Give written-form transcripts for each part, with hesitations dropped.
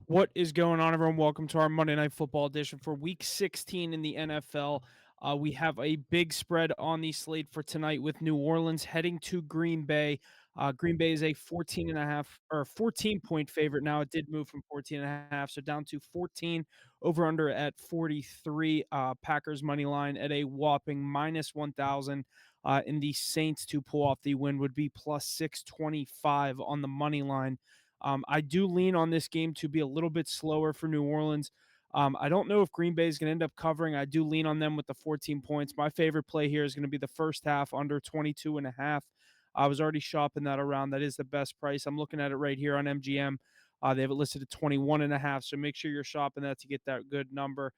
What is going on, everyone? Welcome to our Monday Night Football edition for Week 16 in the NFL. We have a big spread on the slate for tonight with New Orleans heading to Green Bay. Green Bay is a 14 and a half or 14-point favorite now. It did move from 14 and a half, so down to 14. Over under at 43. Packers money line at a whopping minus 1,000. And the Saints to pull off the win would be plus 625 on the money line. I do lean on this game to be a little bit slower for New Orleans. I don't know if Green Bay is going to end up covering. I do lean on them with the 14 points. My favorite play here is going to be the first half under 22 and a half. I was already shopping that around. That is the best price. I'm looking at it right here on MGM. They have it listed at 21 and a half. So make sure you're shopping that to get that good number.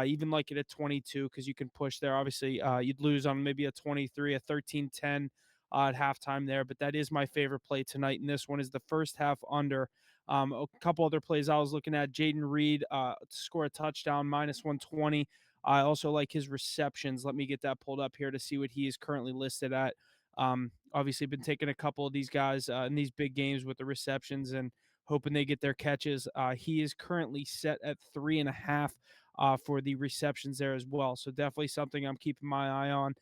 Even like it at 22 because you can push there. Obviously, you'd lose on maybe a 23, a 13-10 at halftime there, but that is my favorite play tonight. And this one is the first half under. A couple other plays I was looking at: Jaden Reed to score a touchdown, minus 120. I also like his receptions. Let me get that pulled up here to see what he is currently listed at. Obviously, been taking a couple of these guys in these big games with the receptions and hoping they get their catches. He is currently set at 3.5 for the receptions there as well. So definitely something I'm keeping my eye on.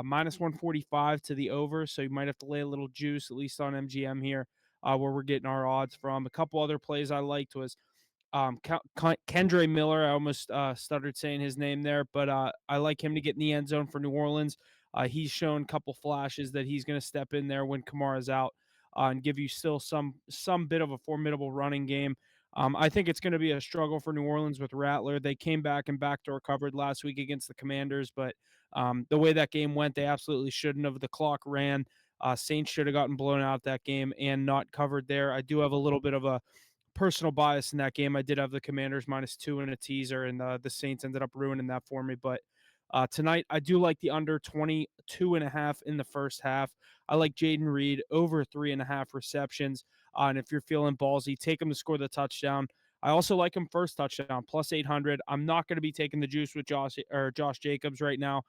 Minus 145 to the over, so you might have to lay a little juice, at least on MGM here, where we're getting our odds from. A couple other plays I liked was Kendre Miller. I almost stuttered saying his name there, but I like him to get in the end zone for New Orleans. He's shown a couple flashes that he's going to step in there when Kamara's out and give you still some bit of a formidable running game. I think it's going to be a struggle for New Orleans with Rattler. They came back and backdoor covered last week against the Commanders, but the way that game went, they absolutely shouldn't have. The clock ran. Saints should have gotten blown out that game and not covered there. I do have a little bit of a personal bias in that game. I did have the Commanders -2 in a teaser, and the Saints ended up ruining that for me. But tonight, I do like the under 22 and a half in the first half. I like Jaden Reed over 3.5 receptions. And if you're feeling ballsy, take him to score the touchdown. I also like him first touchdown, plus 800. I'm not going to be taking the juice with Josh Jacobs right now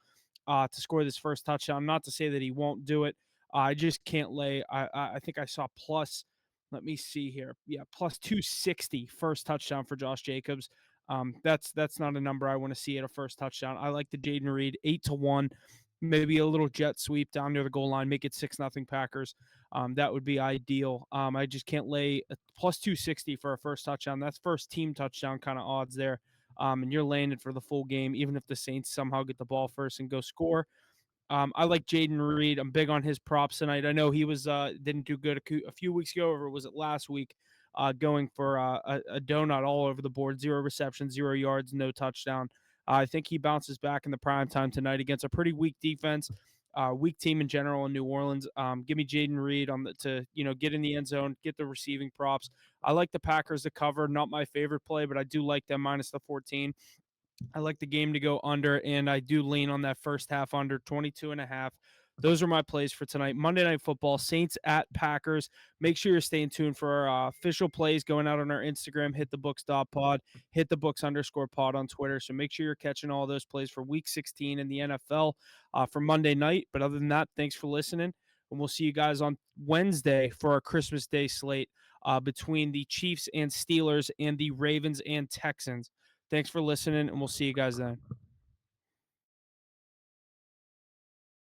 to score this first touchdown. Not to say that he won't do it. I just can't lay. I think I saw plus. Let me see here. Yeah, plus 260 first touchdown for Josh Jacobs. That's not a number I want to see at a first touchdown. I like the Jaden Reed 8-1, maybe a little jet sweep down near the goal line, make it 6-0 Packers. That would be ideal. I just can't lay a plus 260 for a first touchdown. That's first team touchdown kind of odds there. And you're laying it for the full game, even if the Saints somehow get the ball first and go score. I like Jaden Reed. I'm big on his props tonight. I know he was didn't do good a few weeks ago, or was it last week? Going for a donut all over the board, 0 receptions, 0 yards, no touchdown. I think he bounces back in the prime time tonight against a pretty weak defense, weak team in general in New Orleans. Give me Jaden Reed on to get in the end zone, get the receiving props. I like the Packers to cover. Not my favorite play, but I do like them minus the 14. I like the game to go under, and I do lean on that first half under 22 and a half. Those are my plays for tonight. Monday Night Football, Saints at Packers. Make sure you're staying tuned for our official plays going out on our Instagram, hitthebooks.pod, hitthebooks_pod on Twitter. So make sure you're catching all those plays for Week 16 in the NFL for Monday night. But other than that, thanks for listening, and we'll see you guys on Wednesday for our Christmas Day slate between the Chiefs and Steelers and the Ravens and Texans. Thanks for listening, and we'll see you guys then.